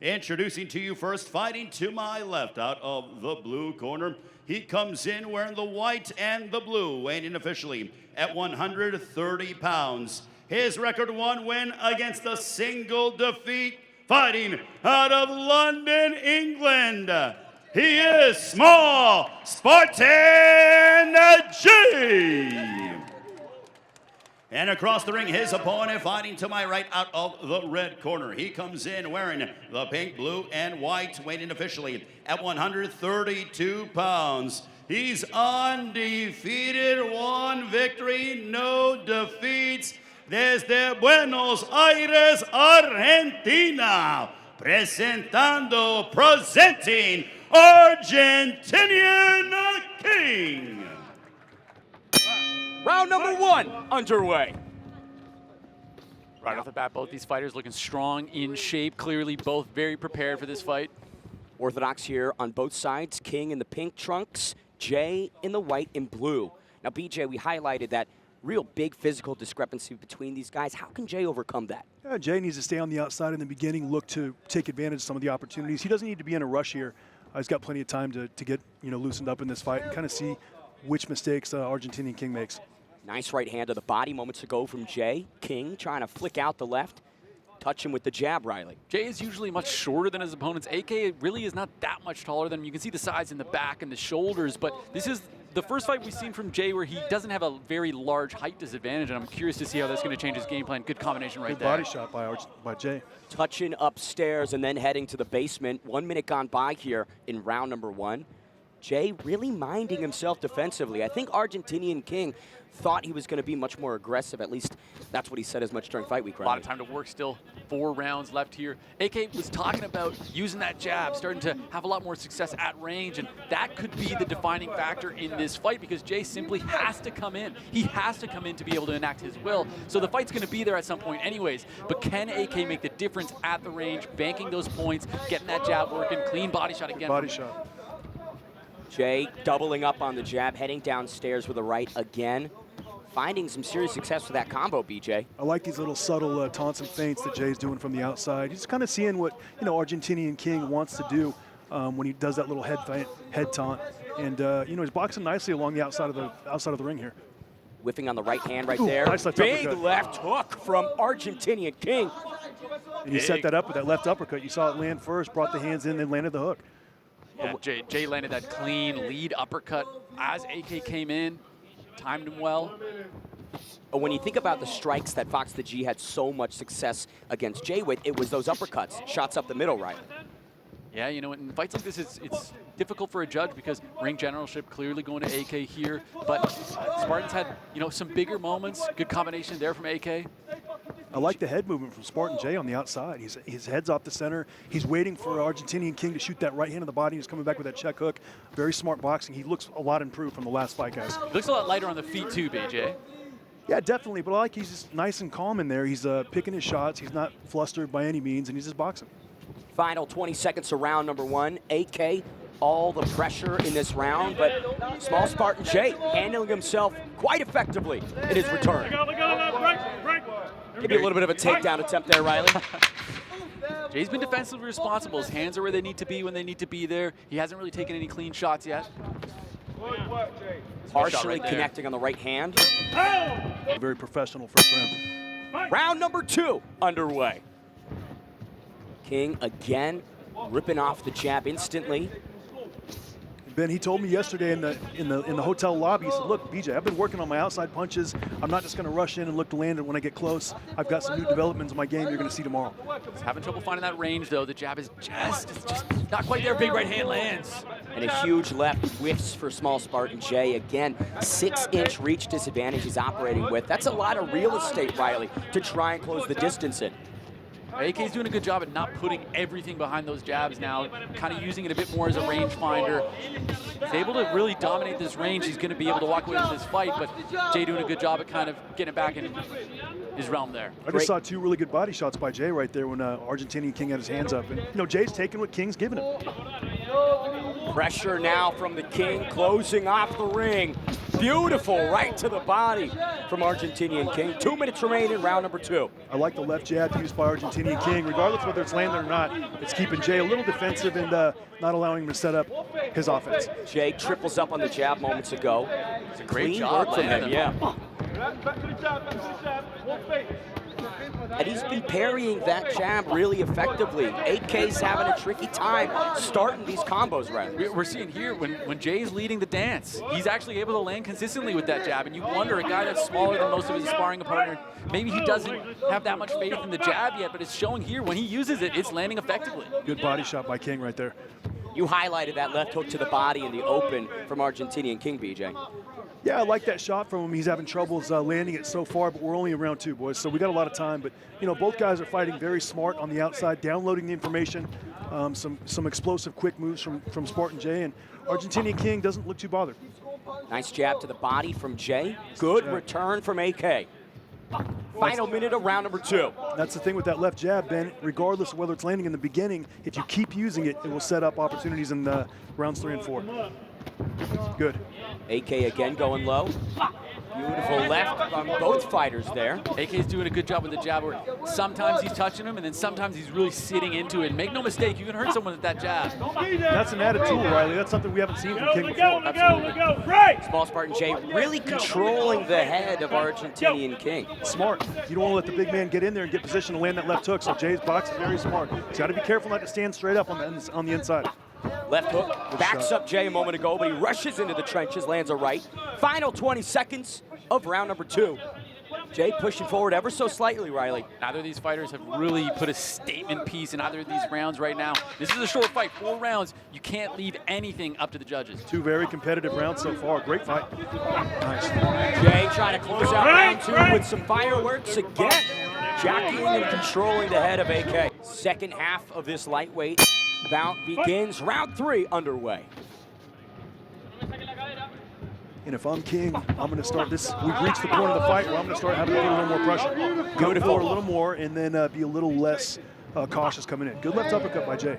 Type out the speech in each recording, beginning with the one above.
Introducing to you first, fighting to my left out of the blue corner. He comes in wearing the white and the blue, weighing in officially at 130 pounds. His record, 1 win against a single defeat. Fighting out of London, England, he is Small Spartan G. And across the ring, his opponent fighting to my right out of the red corner. He comes in wearing the pink, blue, and white, weighing officially at 132 pounds. He's undefeated, 1 victory, no defeats. Desde Buenos Aires, Argentina, presenting Argentinian King. Round number 1 underway. Right off the bat, both these fighters looking strong, in shape, clearly both very prepared for this fight. Orthodox here on both sides. King in the pink trunks, Jay in the white and blue. Now, BJ, we highlighted that real big physical discrepancy between these guys. How can Jay overcome that? Yeah, Jay needs to stay on the outside in the beginning, look to take advantage of some of the opportunities. He doesn't need to be in a rush here. He's got plenty of time to get loosened up in this fight and kind of see which mistakes Argentinian King makes. Nice right hand to the body moments ago from Jay. King trying to flick out the left. Touch him with the jab, Riley. Jay is usually much shorter than his opponents. AK really is not that much taller than him. You can see the size in the back and the shoulders, but this is the first fight we've seen from Jay where he doesn't have a very large height disadvantage, and I'm curious to see how that's going to change his game plan. Good combination right Good there. body shot by Jay. Touching upstairs and then heading to the basement. 1 minute gone by here in round number 1. Jay really minding himself defensively. I think Argentinian King thought he was going to be much more aggressive. At least that's what he said as much during fight week. A lot of time to work still. 4 rounds left here. AK was talking about using that jab, starting to have a lot more success at range, and that could be the defining factor in this fight because Jay simply has to come in. He has to come in to be able to enact his will. So the fight's going to be there at some point anyways. But can AK make the difference at the range, banking those points, getting that jab working, clean body shot again? Body shot. Jay doubling up on the jab, heading downstairs with a right again. Finding some serious success with that combo, BJ. I like these little subtle taunts and feints that Jay's doing from the outside. He's kind of seeing what Argentinian King wants to do when he does that little head taunt, and he's boxing nicely along the outside of the ring here. Whiffing on the right hand right there. Nice left Big uppercut. left hook from Argentinian King. And he set that up with that left uppercut. You saw it land first, brought the hands in, then landed the hook. Yeah, Jay landed that clean lead uppercut as AK came in, timed him well. When you think about the strikes that Fox the G had so much success against Jay with, it was those uppercuts, shots up the middle, right? Yeah, in fights like this, it's difficult for a judge because ring generalship clearly going to AK here, but Spartan's had, some bigger moments. Good combination there from AK. I like the head movement from Spartan Jay on the outside. His head's off the center. He's waiting for Argentinian King to shoot that right hand in the body. He's coming back with that check hook. Very smart boxing. He looks a lot improved from the last fight, guys. Looks a lot lighter on the feet too, BJ. Yeah, definitely. But I like he's just nice and calm in there. He's picking his shots. He's not flustered by any means, and he's just boxing. Final 20 seconds of round number 1. AK, all the pressure in this round, but Small Spartan Jay handling himself quite effectively in his return. Maybe a little bit of a takedown attempt there, Riley. Jay's been defensively responsible. His hands are where they need to be when they need to be there. He hasn't really taken any clean shots yet. Partially connecting on the right hand. Very professional first round. Round number 2 underway. King again ripping off the jab instantly. Ben, he told me yesterday in the hotel lobby, he said, look, BJ, I've been working on my outside punches. I'm not just going to rush in and look to land it when I get close. I've got some new developments in my game you're going to see tomorrow. He's having trouble finding that range, though. The jab is just not quite there. Big right hand lands. And a huge left whiffs for Small Spartan Jay. Again, 6-inch reach disadvantage he's operating with. That's a lot of real estate, Riley, to try and close the distance in. AK's doing a good job at not putting everything behind those jabs now, kind of using it a bit more as a range finder. He's able to really dominate this range. He's going to be able to walk away with this fight, but Jay doing a good job at kind of getting it back in his realm there. I just saw 2 really good body shots by Jay right there when Argentinian King had his hands up. And, Jay's taking what King's giving him. Pressure now from the King, closing off the ring. Beautiful, right to the body from Argentinian King. 2 minutes remaining in round number 2. I like the left jab used by Argentinian King. Regardless whether it's landing or not, it's keeping Jay a little defensive and not allowing him to set up his offense. Jay triples up on the jab moments ago. It's a great Clean job work from him, landing. yeah. And he's been parrying that jab really effectively. AK's having a tricky time starting these combos, right? We're seeing here when Jay's leading the dance, he's actually able to land consistently with that jab. And you wonder, a guy that's smaller than most of his sparring partner, maybe he doesn't have that much faith in the jab yet, but it's showing here when he uses it, it's landing effectively. Good body shot by King right there. You highlighted that left hook to the body in the open from Argentinian King, BJ. Yeah, I like that shot from him. He's having troubles landing it so far, but we're only in round 2, boys, so we got a lot of time. But, you know, both guys are fighting very smart on the outside, downloading the information, some explosive quick moves from Spartan Jay, and Argentinian King doesn't look too bothered. Nice jab to the body from Jay. Good return from AK. Final minute of round number 2. That's the thing with that left jab, Ben. Regardless of whether it's landing in the beginning, if you keep using it, it will set up opportunities in rounds 3 and 4. Good. AK again going low. Beautiful left on both fighters there. AK's doing a good job with the jab where sometimes he's touching him and then sometimes he's really sitting into it. Make no mistake, you can hurt someone with that jab. That's an added tool, Riley. That's something we haven't seen from King before. Absolutely. Small Spartan Jay really controlling the head of Argentinian King. Smart. You don't want to let the big man get in there and get position to land that left hook, so Jay's box is very smart. He's got to be careful not to stand straight up on the inside. Left hook backs up Jay a moment ago, but he rushes into the trenches, lands a right. Final 20 seconds of round number 2. Jay pushing forward ever so slightly, Riley. Neither of these fighters have really put a statement piece in either of these rounds right now. This is a short fight, 4 rounds. You can't leave anything up to the judges. 2 very competitive rounds so far. Great fight. Nice. Jay trying to close out round 2 with some fireworks again. Jacking and controlling the head of AK. Second half of this lightweight bout begins. Round 3 underway. And if I'm King, I'm going to start this. We've reached the point of the fight where I'm going to start having to put a little more pressure. Go for a little more and then be a little less cautious coming in. Good left uppercut by Jay.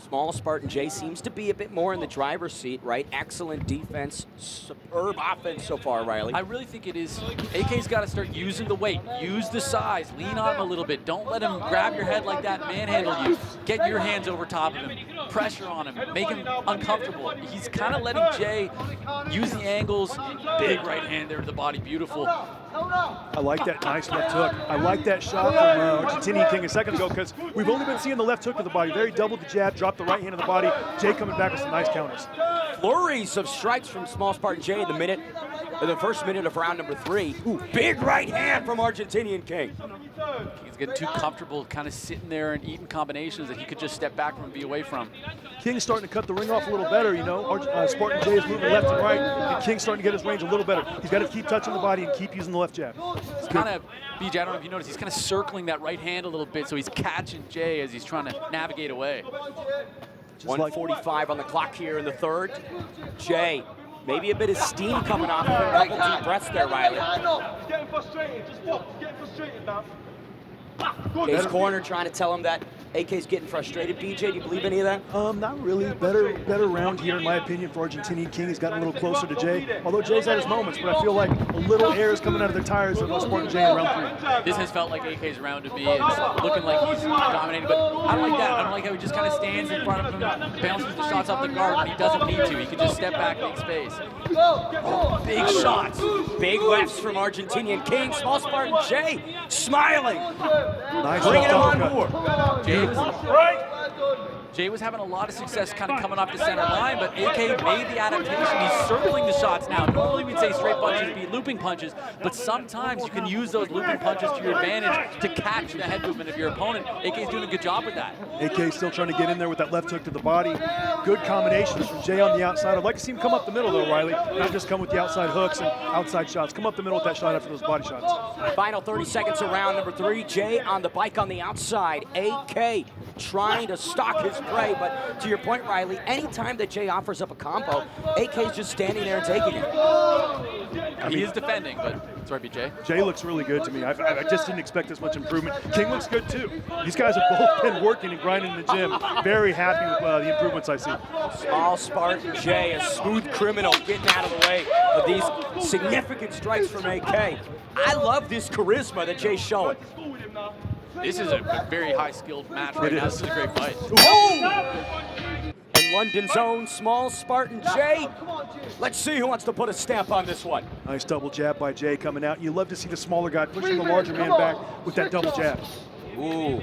Small Spartan Jay seems to be a bit more in the driver's seat, right? Excellent defense, superb offense so far, Riley. I really think it is. AK's got to start using the weight, use the size, lean on him a little bit. Don't let him grab your head like that, manhandle you. Get your hands over top of him, pressure on him, make him uncomfortable. He's kind of letting Jay use the angles. Big right hand there to the body, beautiful. I like that nice left hook. I like that shot from Argentinian King a second ago because we've only been seeing the left hook to the body. Very doubled the jab, dropped the right hand of the body. Jay coming back with some nice counters. Flurries of strikes from Small Spartan Jay in the first minute of round number 3. Ooh, big right hand from Argentinian King. He's getting too comfortable kind of sitting there and eating combinations that he could just step back from and be away from. King's starting to cut the ring off a little better, you know. Spartan Jay is moving left and right, and King's starting to get his range a little better. He's got to keep touching the body and keep using the left jab. He's kind of, BJ, I don't know if you noticed, he's kind of circling that right hand a little bit, so he's catching Jay as he's trying to navigate away. 1:45 on the clock here in the third. Jay, maybe a bit of steam coming off of him. A couple deep breaths there, Riley. Getting frustrated. Just getting frustrated now. Jay's corner trying to tell him that AK's getting frustrated. BJ, do you believe any of that? Not really. Better round here, in my opinion, for Argentinian King. He's gotten a little closer to Jay, although Jay's had his moments, but I feel like a little air is coming out of their tires of Spartan Jay in round 3. This has felt like AK's round to me. It's looking like he's dominating, but I don't like that. I don't like how he just kind of stands in front of him, bounces the shots off the guard when he doesn't need to. He can just step back, make space. Oh, big shots. Big lefts from Argentinian King. Small Spartan Jay smiling. Nice. Bringing him on board. Jay was having a lot of success kind of coming off the center line, but AK made the adaptation. He's circling the shots now. Normally we'd say straight punches beat looping punches, but sometimes you can use those looping punches to your advantage to catch the head movement of your opponent. AK's doing a good job with that. AK still trying to get in there with that left hook to the body. Good combinations from Jay on the outside. I'd like to see him come up the middle though, Riley. Not just come with the outside hooks and outside shots. Come up the middle with that shot after those body shots. Final 30 seconds of round number 3. Jay on the bike on the outside. AK trying to stalk his prey, but to your point, Riley, anytime that Jay offers up a combo, AK's just standing there and taking it. He is defending, but sorry, BJ. Jay looks really good to me. I just didn't expect this much improvement. King looks good too. These guys have both been working and grinding in the gym. Very happy with the improvements I see. Small Spartan Jay, a smooth criminal getting out of the way of these significant strikes from AK. I love this charisma that Jay's showing. This is a very high-skilled match right now. This is a great fight. Oh! And London's own Small Spartan Jay. Let's see who wants to put a stamp on this one. Nice double jab by Jay coming out. You love to see the smaller guy pushing the larger man back with that double jab. Ooh.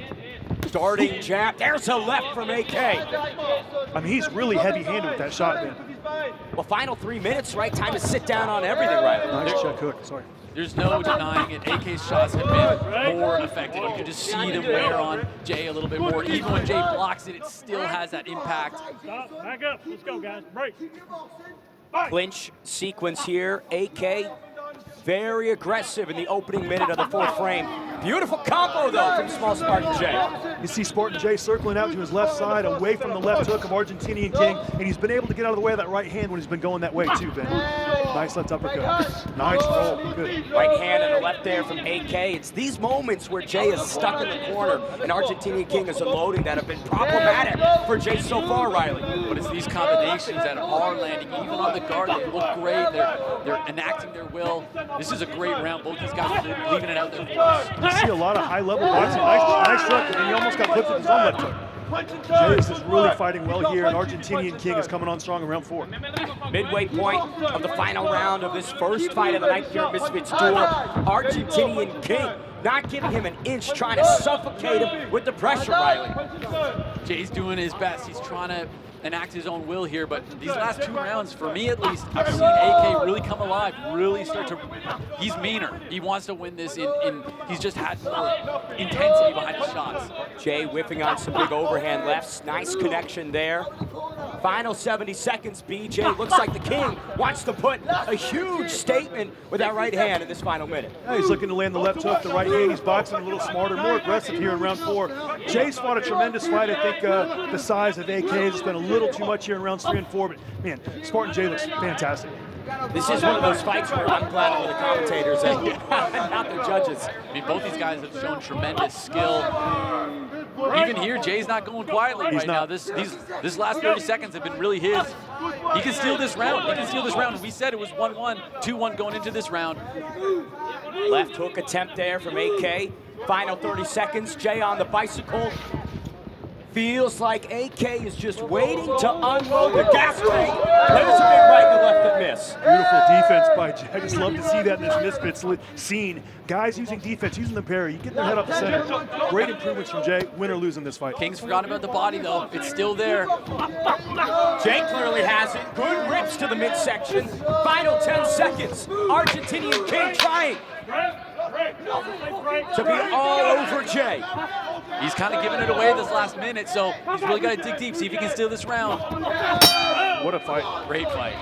Starting jab. There's a left from AK. I mean, he's really heavy-handed with that shot, man. Well, final 3 minutes, right? Time to sit down on everything, right? Nice check hook, sorry. There's no denying it. AK's shots have been more effective. You can just see them wear on Jay a little bit more. Even when Jay blocks it, it still has that impact. Stop, back up. Let's go, guys. Break. Clinch sequence here. AK very aggressive in the opening minute of the fourth frame. Beautiful combo, though, from Small Spartan Jay. You see Spartan Jay circling out to his left side, away from the left hook of Argentinian King, and he's been able to get out of the way of that right hand when he's been going that way, too, Ben. Nice left uppercut. Nice roll. Good. Right hand and a left there from AK. It's these moments where Jay is stuck in the corner and Argentinian King is unloading that have been problematic for Jay so far, Riley. But it's these combinations that are landing, even on the guard. They look great. They're enacting their will. This is a great round. Both these guys are leaving it out there for us. You see a lot of high-level boxing. Nice truck, and he almost got clipped with his own left hook. Jay is just really fighting well here, and Argentinian King is coming on strong in round 4. Midway point of the final round of this first fight of the night here at Misfits Duel. Argentinian King not giving him an inch, trying to suffocate him with the pressure, Riley. Jay's doing his best. He's trying to enact his own will here, but these last 2 rounds, for me at least, I've seen AK really come alive, really start to, he's meaner. He wants to win this he's just had more intensity behind his shots. Jay whiffing on some big overhand lefts. Nice connection there. Final 70 seconds, BJ. Looks like the King wants to put a huge statement with that right hand in this final minute. Yeah, he's looking to land the left hook, the right hand. He's boxing a little smarter, more aggressive here in round 4. Jay's fought a tremendous fight. I think the size of AK has been a little too much here in rounds 3 and 4, but man, Spartan Jay looks fantastic. This is one of those fights where I'm glad for the commentators and not the judges. I mean, both these guys have shown tremendous skill. Even here, Jay's not going quietly right now. This last 30 seconds have been really his. He can steal this round. He can steal this round. We said it was 1-1, 2-1 going into this round. Left hook attempt there from AK. Final 30 seconds. Jay on the bicycle. Feels like AK is just waiting to unload the gas tank. There's a big right and a left that miss. Beautiful defense by Jay. I just love to see that in this Misfits scene. Guys using defense, using the parry, you get their head up the center. Great improvements from Jay. Win or lose in this fight. King's forgotten about the body, though. It's still there. Jay clearly has it. Good rips to the midsection. Final 10 seconds. Argentinian King trying to be all over Jay. He's kind of giving it away this last minute, so he's really got to dig deep, see if he can steal this round. What a fight. Great fight.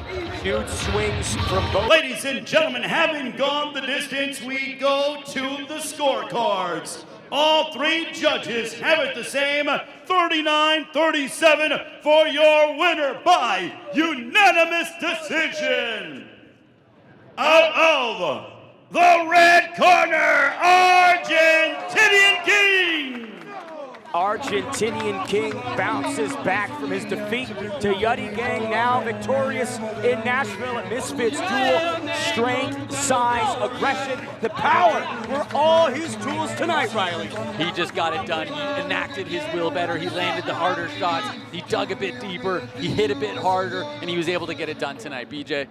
Huge swings from both. Ladies and gentlemen, having gone the distance, we go to the scorecards. All 3 judges have it the same, 39-37 for your winner by unanimous decision. Out of the red corner, Argentinian King. Argentinian King bounces back from his defeat to Yuddy Gang, now victorious in Nashville at Misfits Duel. Strength, size, aggression, the power were all his tools tonight, Riley. He just got it done. He enacted his will better. He landed the harder shots. He dug a bit deeper. He hit a bit harder, and he was able to get it done tonight, BJ.